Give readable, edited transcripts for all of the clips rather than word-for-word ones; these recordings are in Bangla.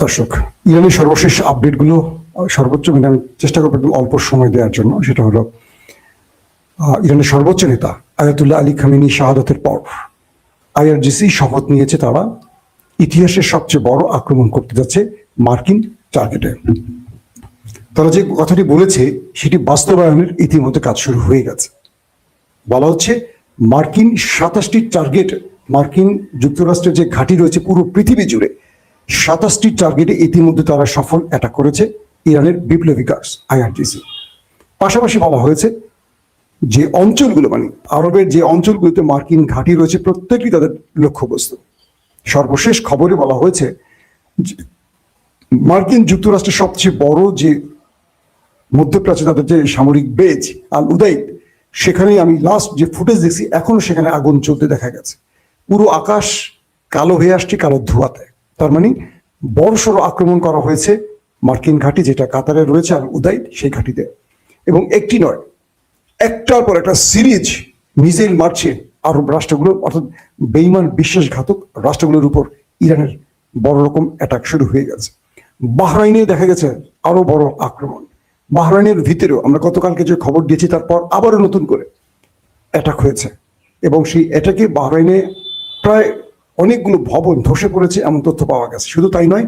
দর্শক, ইরানের সর্বশেষ আপডেটগুলো সর্বোচ্চ আমি চেষ্টা করবো একদম অল্প সময় দেওয়ার জন্য। সেটা হলো ইরানের সর্বোচ্চ নেতা আয়াতুল্লাহ আলী খামেনি শাহাদাতের পর আইআরজিসি শপথ নিয়েছে তারা ইতিহাসের সবচেয়ে বড় আক্রমণ করতে যাচ্ছে মার্কিন টার্গেটে। তারা যে কথাটি বলেছে সেটি বাস্তবায়নের ইতিমধ্যে কাজ শুরু হয়ে গেছে। বলা হচ্ছে মার্কিন 27টি টার্গেট, মার্কিন যুক্তরাষ্ট্রের যে ঘাঁটি রয়েছে পুরো পৃথিবী জুড়ে 27টি টার্গেটে ইতিমধ্যে তারা সফল অ্যাটাক করেছে ইরানের বিপ্লবী গার্ডস আইআরজিসি। পাশাপাশি বলা হয়েছে যে অঞ্চলগুলো মানে আরবের যে অঞ্চলগুলোতে মার্কিন ঘাঁটি রয়েছে প্রত্যেকটি তাদের লক্ষ্যবস্তু। সর্বশেষ খবরে বলা হয়েছে মার্কিন যুক্তরাষ্ট্রের সবচেয়ে বড় যে মধ্যপ্রাচ্যে তাদের যে সামরিক বেজ আল উদাইদ, সেখানেই আমি লাস্ট যে ফুটেজ দেখছি এখনো সেখানে আগুন চলতে দেখা গেছে। পুরো আকাশ কালো হয়ে আসছে, কালো ধোঁয়াতে। তার মানে বড়সড় আক্রমণ করা হয়েছে মার্কিন ঘাঁটি যেটা কাতারে রয়েছে আল উদাইদ, সেই ঘাঁটিতে। এবং একটি নয়, একটার পর একটা সিরিজ মিসাইল মারছে আরব রাষ্ট্রগুলো, অর্থাৎ বেইমান বিশ্বাসঘাতক রাষ্ট্রগুলোর উপর ইরানের বড় রকম অ্যাটাক শুরু হয়ে গেছে। বাহরাইনে দেখা গেছে আরো বড় আক্রমণ। বাহরাইনের ভিতরেও আমরা গতকালকে যে খবর দিয়েছি তারপর আবারও নতুন করে অ্যাটাক হয়েছে এবং সেই অ্যাটাকে বাহরাইনে প্রায় অনেকগুলো ভবন ধসে পড়েছে এমন তথ্য পাওয়া গেছে। শুধু তাই নয়,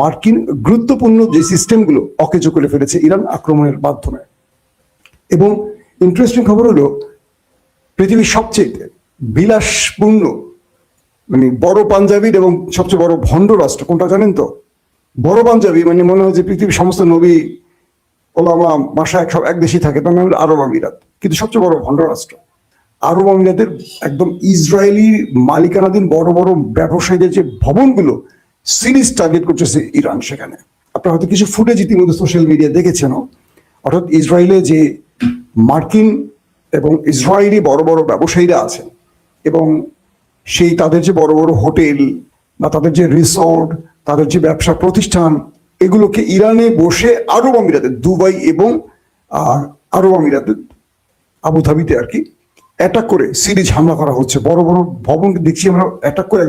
মার্কিন গুরুত্বপূর্ণ যে সিস্টেমগুলো অকেজো করে ফেলেছে ইরান আক্রমণের মাধ্যমে। এবং ইন্টারেস্টিং খবর হলো পৃথিবীর সবচেয়ে বিলাসপূর্ণ মানে বড় পাঞ্জাবির এবং সবচেয়ে বড় ভণ্ড রাষ্ট্র কোনটা জানেন তো? বড় পাঞ্জাবি মানে মনে হয় যে পৃথিবীর সমস্ত নবী ওলামা মাশায়েখ সব এক দেশেই থাকে, তার নাম হলো আরব আমিরাত। কিন্তু সবচেয়ে বড় ভণ্ড রাষ্ট্র আরব আমিরাতের একদম ইসরায়েলি মালিকানাধীন বড় বড় ব্যবসায়ীদের যে ভবনগুলো সিরিজ টার্গেট করতেছে ইরান। সেখানে আপনারা হয়তো কিছু ফুটেজ ইতিমধ্যে সোশ্যাল মিডিয়া দেখেছেন। অর্থাৎ ইসরায়েলে যে মার্কিন এবং ইসরায়েলি বড় বড় ব্যবসায়ীরা আছেন এবং সেই তাদের যে বড় বড় হোটেল বা তাদের যে রিসোর্ট, তাদের যে ব্যবসা প্রতিষ্ঠান, এগুলোকে ইরানে বসে আরব আমিরাতে, দুবাই এবং আরব আমিরাতে আবুধাবিতে আর কি অ্যাটাক করে সিরিজ হামলা করা হচ্ছে। বড় বড় ভবন দেখছি আমরা অ্যাটাক করে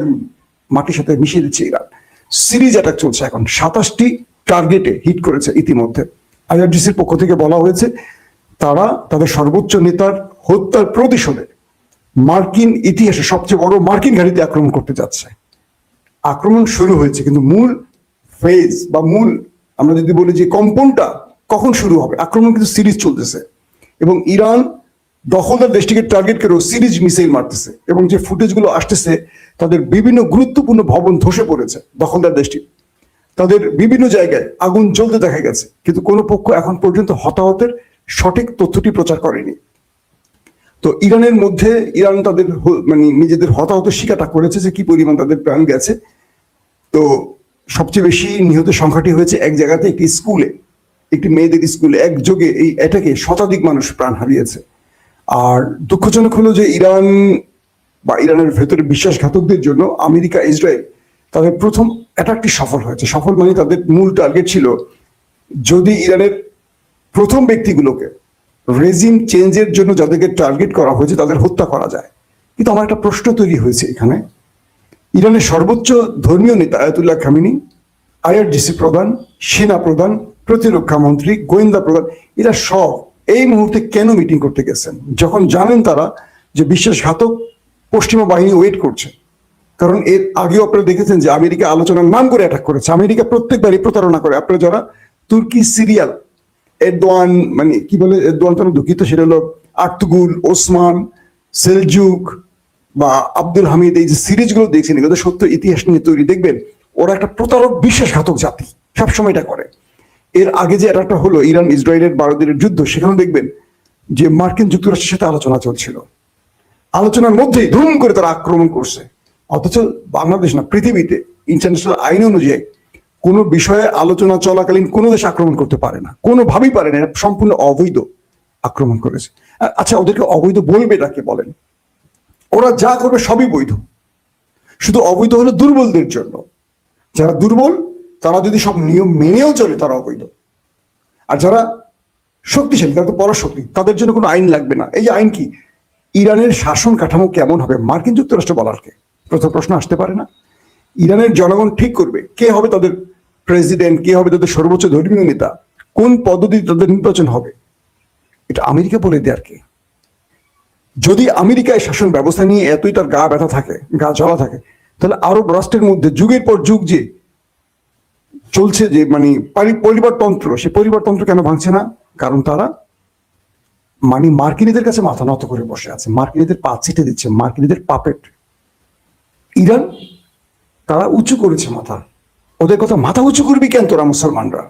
মাটির সাথে মিশিয়ে দিচ্ছে ইরান। সিরিজ অ্যাটাক চলছে এখন, 27টি টার্গেটে হিট করেছে ইতিমধ্যে। আইআরজিসির পক্ষ থেকে বলা হয়েছে তারা তাদের সর্বোচ্চ নেতার হত্যার প্রতিশোধে মার্কিন ইতিহাসে সবচেয়ে বড় মার্কিন ঘাঁটিতে আক্রমণ করতে যাচ্ছে। আক্রমণ শুরু হয়েছে, কিন্তু মূল ফেজ বা মূল আমরা যদি বলি যে কম্পনটা কখন শুরু হবে, আক্রমণ কিন্তু সিরিজ চলতেছে। এবং ইরান দখলদার দেশটিকে টার্গেট করেও সিরিজ মিসাইল মারতেছে এবং যে ফুটেজগুলো আসতেছে তাদের বিভিন্ন গুরুত্বপূর্ণ ভবন ধসে পড়েছে দখলদার দেশটি, তাদের বিভিন্ন জায়গায় আগুন জ্বলতে দেখা গেছে। কিন্তু কোনো পক্ষ এখন পর্যন্ত হতাহতের সঠিক তথ্যটি প্রচার করেনি। তো ইরানের মধ্যে ইরান তাদের মানে নিজেদের হতাহতের শিকারটা করেছে যে কি পরিমাণ তাদের প্রাণ গেছে। তো সবচেয়ে বেশি নিহতের সংখ্যাটি হয়েছে এক জায়গাতে, একটি স্কুলে, একটি মেয়েদের স্কুলে একযোগে এই অ্যাটাকে শতাধিক মানুষ প্রাণ হারিয়েছে। আর দুঃখজনক হলো যে ইরান বা ইরানের ভেতরে বিশ্বাসঘাতকদের জন্য আমেরিকা ইসরায়েল তাদের প্রথম অ্যাটাকটি সফল হয়েছে। সফল মানে তাদের মূল টার্গেট ছিল যদি ইরানের প্রথম ব্যক্তিগুলোকে রেজিম চেঞ্জের জন্য যাদেরকে টার্গেট করা হয়েছে তাদের হত্যা করা যায়। কিন্তু আমার একটা প্রশ্ন তৈরি হয়েছে এখানে, ইরানের সর্বোচ্চ ধর্মীয় নেতা আয়াতুল্লাহ খামেনি, আইআরজিসি প্রধান, সেনা প্রধান, প্রতিরক্ষা মন্ত্রী, গোয়েন্দা প্রধান, এরা সব এই মুহূর্তে কেন মিটিং করতে গেছেন যখন জানেন তারা যে বিশ্বাসঘাতক পশ্চিমা বাহিনী ওয়েট করছে? কারণ এর আগেও আপনারা দেখেছেন যে আমেরিকা আলোচনার নাম করে অ্যাটাক করেছে। আমেরিকা প্রত্যেকবারই প্রতারণা করে। আপনারা যারা তুর্কি সিরিয়াল এরদোয়ান মানে কি বলে এরদোয়ান তো দুঃখিত, সেটা হলো আর্তুগুল, ওসমান, সেলজুক বা আব্দুল হামিদ, এই যে সিরিজগুলো দেখছেন এগুলো সত্য ইতিহাস নিয়ে তৈরি। দেখবেন ওরা একটা প্রতারক বিশ্বাসঘাতক জাতি, সবসময় এটা করে। এর আগে যে একটা হলো ইরান ইসরায়েলের 12 দিনের যুদ্ধ, সেখানে দেখবেন যে মার্কিন যুক্তরাষ্ট্রের সাথে আলোচনা চলছিল, আলোচনার মধ্যেই ধুম করে তারা আক্রমণ করছে। অথচ বাংলাদেশ না, পৃথিবীতে ইন্টারন্যাশনাল আইন অনুযায়ী কোনো বিষয়ে আলোচনা চলাকালীন কোনো দেশ আক্রমণ করতে পারে না, কোনোভাবেই পারে না। এটা সম্পূর্ণ অবৈধ আক্রমণ করেছে। আচ্ছা, ওদেরকে অবৈধ বলবে নাকি বলেন? ওরা যা করবে সবই বৈধ, শুধু অবৈধ হলো দুর্বলদের জন্য। যারা দুর্বল তারা যদি সব নিয়ম মেনেও চলে তারা অবৈধ, আর যারা শক্তিশালী তারা তো পরাশক্তি, তাদের জন্য কোনো আইন লাগবে না। এই যে আইন কি, ইরানের শাসন কাঠামো কেমন হবে মার্কিন যুক্তরাষ্ট্র বলার কে? প্রথম প্রশ্ন আসতে পারে না? ইরানের জনগণ ঠিক করবে কে হবে তাদের প্রেসিডেন্ট, কে হবে তাদের সর্বোচ্চ ধর্মীয় নেতা, কোন পদ্ধতিতে তাদের নির্বাচন হবে, এটা আমেরিকা বলে দেয় কে? যদি আমেরিকায় শাসন ব্যবস্থা নিয়ে এতই তার গা ব্যথা থাকে, গা জ্বলা থাকে, তাহলে আরব রাষ্ট্রের মধ্যে যুগের পর যুগ যে চলছে যে মানে পরিবারতন্ত্র, সেই পরিবারতন্ত্র কেন ভাঙছে না? কারণ তারা মানে মার্কিনীদের কাছে মাথা নত করে বসে আছে, মার্কিনীদের পা চিটে দিচ্ছে, মার্কিনীদের পাপেট। ইরান, তারা উঁচু করেছে মাথা। ওদের কথা মাথা উঁচু করবি কেন তোরা মুসলমানরা?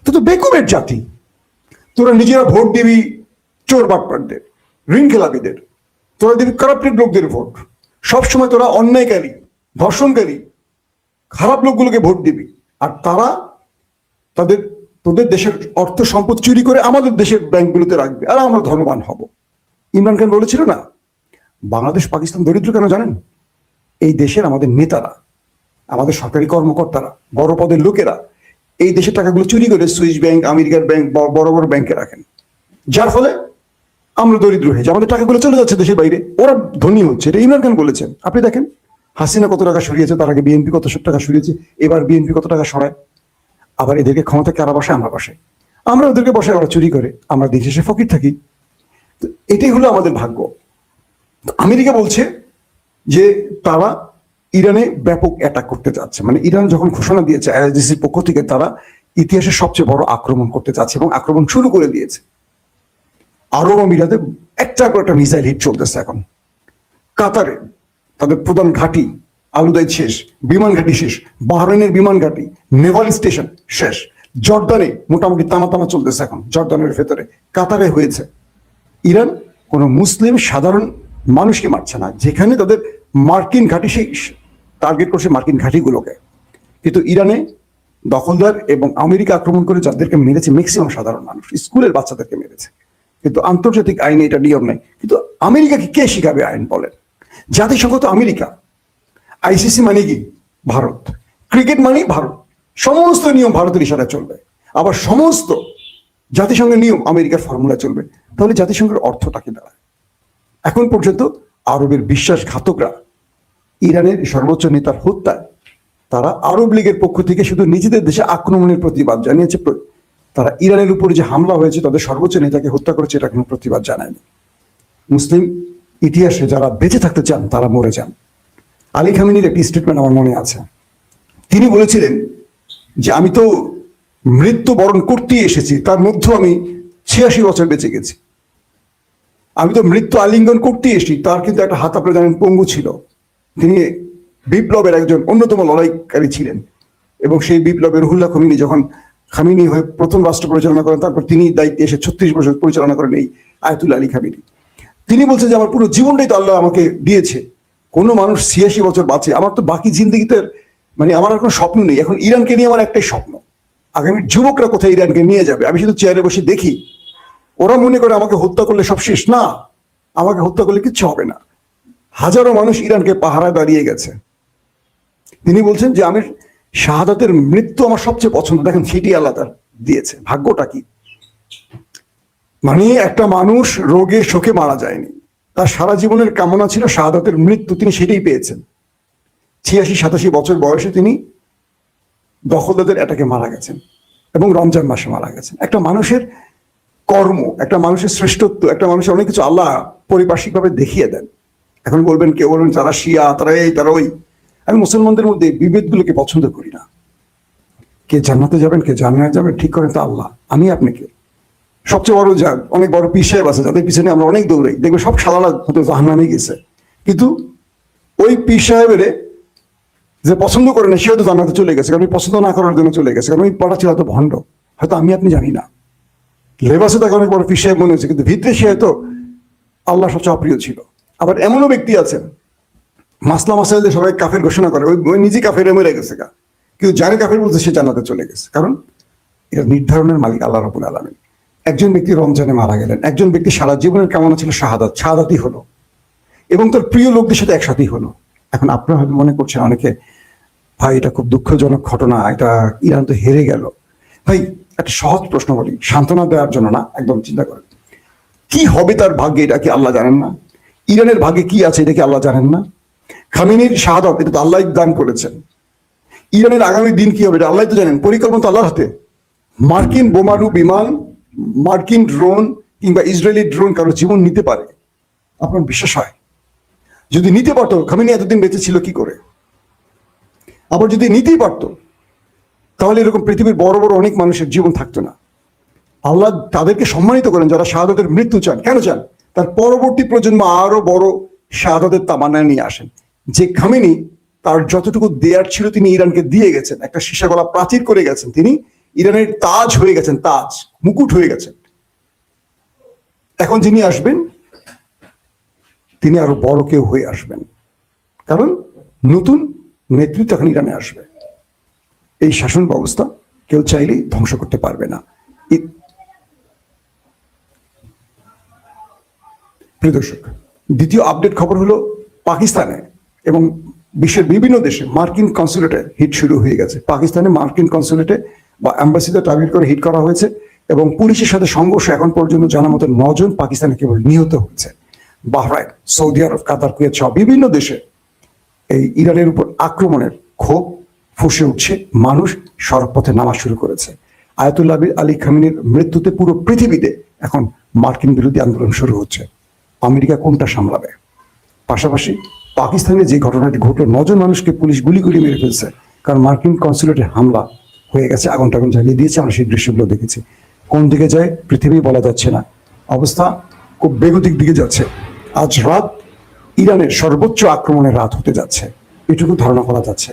তো বেকুবের জাতি। তোরা নিজেরা ভোট দিবি চোর বাটপারদের, ঋণ খেলাপিদের, তোরা দিবি কারাপ্টেড লোকদের ভোট। সবসময় তোরা অন্যায়কারী, ধর্ষণকারী, খারাপ লোকগুলোকে ভোট দিবি। আর তারা তোদের দেশের অর্থ সম্পদ চুরি করে আমাদের দেশের ব্যাংকগুলোতে রাখবে, আর আমরা ধনবান হব। ইমরান খান বলেছিল না, বাংলাদেশ পাকিস্তান দরিদ্র কেন জানেন? এই দেশের আমাদের নেতারা, আমাদের সরকারি কর্মকর্তারা, বড় পদের লোকেরা এই দেশের টাকাগুলো চুরি করে সুইস ব্যাংক, আমেরিকার ব্যাংক, বড় বড় ব্যাংকে রাখেন, যার ফলে আমরা দরিদ্র হয়েছি, আমাদের টাকাগুলো চলে যাচ্ছে দেশের বাইরে, ওরা ধনী হচ্ছে। এটা ইমরান খান বলেছেন। আপনি দেখেন হাসিনা কত টাকা সরিয়েছে, তার আগে বিএনপি কত টাকা সরিয়েছে, এবার বিএনপি কত টাকা সরায়। আবার এদেরকে ক্ষমতা কারা বসায়? আমরা বসাই, আমরা ওদেরকে বসাই, ওরা চুরি করে, আমরা দিন শেষে ফকির থাকি। তো এটাই হলো আমাদের ভাগ্য। আমেরিকা বলছে যে তারা ইরানে ব্যাপক অ্যাটাক করতে যাচ্ছে, মানে ইরান যখন ঘোষণা দিয়েছে আইআরজিসির পক্ষ থেকে তারা ইতিহাসের সবচেয়ে বড় আক্রমণ করতে যাচ্ছে এবং আক্রমণ শুরু করে দিয়েছে। আরব আমিরাতে একটার পর একটা মিসাইল হিট চলতেছে এখন। কাতারে তাদের প্রধান ঘাঁটি আলুদাই শেষ, বিমান ঘাঁটি শেষ, বাহরাইনের বিমান ঘাঁটি, নেভাল স্টেশন শেষ, জর্দানে মোটামুটি তামা চলতেছে এখন, জর্দানের ভেতরে, কাতারে হয়েছে। ইরান কোনো মুসলিম সাধারণ মানুষকে মারছে না, যেখানে তাদের মার্কিন ঘাঁটি সেই টার্গেট করছে মার্কিন ঘাঁটিগুলোকে। কিন্তু ইরানে দখলদার এবং আমেরিকা আক্রমণ করে যাদেরকে মেরেছে ম্যাক্সিমাম সাধারণ মানুষ, স্কুলের বাচ্চাদেরকে মেরেছে। কিন্তু আন্তর্জাতিক আইনে এটা নিয়ম নেই। কিন্তু আমেরিকাকে কে শিখাবে আইন বলেন? জাতিসংঘ তো আমেরিকা, আইসিসি মানে কি ভারত, ক্রিকেট মানেই ভারত, সমস্ত নিয়ম ভারতের ইশারায় চলবে, আবার সমস্ত জাতিসংঘের নিয়ম আমেরিকার ফর্মুলা চলবে। তাহলে জাতিসংঘের অর্থটা কি দাঁড়ায়? এখন পর্যন্ত আরবের বিশ্বাসঘাতকরা ইরানের সর্বোচ্চ নেতার হত্যায় তারা আরব লীগের পক্ষ থেকে শুধু নিজেদের দেশে আক্রমণের প্রতিবাদ জানিয়েছে। তারা ইরানের উপরে যে হামলা হয়েছে, তাদের সর্বোচ্চ নেতাকে হত্যা করেছে, এটা কোনো প্রতিবাদ জানায়নি। মুসলিম ইতিহাসে যারা বেঁচে থাকতে চান তারা মরে যান। আলী খামেনির একটি স্টেটমেন্ট আমার মনে আছে। তিনি বলেছিলেন যে আমি তো মৃত্যুবরণ করতেই এসেছি, তার মধ্যেও আমি 86 বছর বেঁচে গেছি। আমি তো মৃত্যু আলিঙ্গন করতেই এসেছি, তার কিন্তু একটা হাত আপনারা জানেন পঙ্গু ছিল। তিনি বিপ্লবের একজন অন্যতম লড়াইকারী ছিলেন এবং সেই বিপ্লবের রুহুল্লাহ খমিনি যখন খামিনি হয়ে প্রথম রাষ্ট্র পরিচালনা করেন, তারপর তিনি দায়িত্বে এসে 36 বছর পরিচালনা করেন এই আয়াতুল্লাহ আলী খামিনি। তিনি বলছেন যে আমার পুরো জীবনটাই তো আল্লাহ আমাকে দিয়েছে। কোনো মানুষ 86 বছর বাঁচে, আমার তো বাকি জিন্দগিতে মানে আমার আর কোনো স্বপ্ন নেই। এখন ইরানকে নিয়ে আমার একটাই স্বপ্ন, আগামী যুবকরা কোথায় ইরানকে নিয়ে যাবে। আমি শুধু চেয়ারে বসে দেখি, ওরা মনে করে আমাকে হত্যা করলে সব শেষ। না, আমাকে হত্যা করলে কিচ্ছু হবে না। হাজারো মানুষ ইরানকে পাহারায় দাঁড়িয়ে গেছে। তিনি বলছেন যে আমি শাহাদাতের মৃত্যু আমার সবচেয়ে পছন্দ। দেখেন সেটি আল্লাহ তার দিয়েছে, ভাগ্যটা কি। মানে একটা মানুষ রোগে শোকে মারা যায়নি, তার সারা জীবনের কামনা ছিল শাহাদাতের মৃত্যু, তিনি সেটাই পেয়েছেন। 86-87 বছর বয়সে তিনি দখলদারদের অ্যাটাকে মারা গেছেন এবং রমজান মাসে মারা গেছেন। একটা মানুষের কর্ম, একটা মানুষের শ্রেষ্ঠত্ব, একটা মানুষের অনেক কিছু আল্লাহ পরিপার্শ্বিকভাবে দেখিয়ে দেন। এখন বলবেন, কেউ বলবেন তারা শিয়া, তারা এই, তারা ওই। আমি মুসলমানদের মধ্যে বিভেদগুলোকে পছন্দ করি না। কে জান্নাতে যাবেন, কে জান্নাতে যাবেন ঠিক করেন তো আল্লাহ। আমি আপনাকে সবচেয়ে বড় অনেক বড় পীর সাহেব আছে, যাদের পিছনে আমরা অনেক দৌড়াই, দেখবে সব সালালা হয়তো জাহান্নামে গেছে, কিন্তু ওই পীর সাহেবের যে পছন্দ করে না সে হয়তো জান্নাতে চলে গেছে, কারণ পছন্দ না করার জন্য চলে গেছে, কারণ ওই পড়া ছিল হয়তো ভণ্ড, হয়তো আমি আপনি জানি না। লেবাসে তাকে অনেক বড় পীর সাহেব মনে হচ্ছে, কিন্তু ভিতরে সে হয়তো আল্লাহ সবচেয়ে অপ্রিয় ছিল। আবার এমনও ব্যক্তি আছেন মাসলা মাসাইলে সবাই কাফের ঘোষণা করে, ওই নিজে কাফের মরে গেছে গা, কিন্তু জানে কাফের বলতে সে জান্নাতে চলে গেছে, কারণ এটা নির্ধারণের মালিক আল্লাহ রাব্বুল আলামিন। একজন ব্যক্তি রমজানে মারা গেলেন, একজন ব্যক্তি সারা জীবনের কামনা ছিল শাহাদাতই হলো এবং তার প্রিয় লোকদের সাথে একসাথেই হলো। এখন আপনারা হয়তো মনে করছেন অনেকে, ভাই এটা খুব দুঃখজনক ঘটনা, এটা ইরান তো হেরে গেল। ভাই একটা সহজ প্রশ্ন বলি, সান্ত্বনা দেওয়ার জন্য না, একদম চিন্তা করেন কি হবে তার ভাগ্যে, এটা কি আল্লাহ জানেন না? ইরানের ভাগ্যে কি আছে এটা কি আল্লাহ জানেন না? খামেনির শাহাদাত এটা তো আল্লাহ দান করেছেন। ইরানের আগামী দিন কি হবে এটা আল্লাহ তো জানেন, পরিকল্পনা তো আল্লাহর হাতে। মার্কিন বোমারু বিমান, মার্কিন ড্রোন কিংবা ইসরায়েলি ড্রোন কারো জীবন নিতে পারে, আপনার বিশ্বাস হয়? যদি নিতে পারতো খামেনি এতদিন বেঁচে ছিল কি করে? আবার যদি নিতেই পারতো তাহলে এরকম পৃথিবীর বড় বড় অনেক মানুষের জীবন থাকতো না। আল্লাহ তাদেরকে সম্মানিত করেন যারা শাহাদাতের মৃত্যু চান। কেন চান? তার পরবর্তী প্রজন্ম আরো বড় শাহাদাতের তামান্না নিয়ে আসেন। যে খামেনি তার যতটুকু দেয়ার ছিল তিনি ইরানকে দিয়ে গেছেন, একটা সীসা গলা প্রাচীর করে গেছেন, তিনি ইরানের তাজ হয়ে গেছেন, তাজ মুকুট হয়ে গেছেন। এখন যিনি আসবেন তিনি আরো বড় কেউ হয়ে আসবেন, কারণ নতুন নেতৃত্ব এখন ইরানে আসবে। এই শাসন ব্যবস্থা কেউ চাইলেই ধ্বংস করতে পারবে না। প্রিয় দর্শক, দ্বিতীয় আপডেট খবর হলো পাকিস্তানে এবং বিশ্বের বিভিন্ন দেশে মার্কিন কনসুলেটে হিট শুরু হয়ে গেছে। পাকিস্তানে মার্কিন কনসুলেটে বা অ্যাম্বাসিতে টার্গেট করে হিট করা হয়েছে এবং পুলিশের সাথে সংঘর্ষ এখন পর্যন্ত জানা মতো 9 জন পাকিস্তানে কেবল নিহত হয়েছে। বাহরাইন, সৌদি আরব, কাতার, কুয়েত সহ বিভিন্ন দেশে এই ইরানের উপর আক্রমণের ক্ষোভ ফুঁসে উঠছে, মানুষ সড়কপথে নামা শুরু করেছে। আয়াতুল্লাহ আলী খামেনির মৃত্যুতে পুরো পৃথিবীতে এখন মার্কিন বিরোধী আন্দোলন শুরু হচ্ছে। আমেরিকা কোনটা সামলাবে? পাশাপাশি পাকিস্তানে যে ঘটনাটি ঘটলো, 9 জন মানুষকে পুলিশ গুলি করে মেরে ফেলছে, কারণ মার্কিন কনসুলেটে হামলা হয়ে গেছে, আগুন টাগুন জ্বালিয়ে দিয়েছে। আমরা সেই দৃশ্যগুলো দেখেছি। কোন দিকে যায় পৃথিবী বলা যাচ্ছে না, অবস্থা খুব বেগতিক দিকে যাচ্ছে। আজ রাত ইরানের সর্বোচ্চ আক্রমণের রাত হতে যাচ্ছে, এটুকু ধারণা করা যাচ্ছে।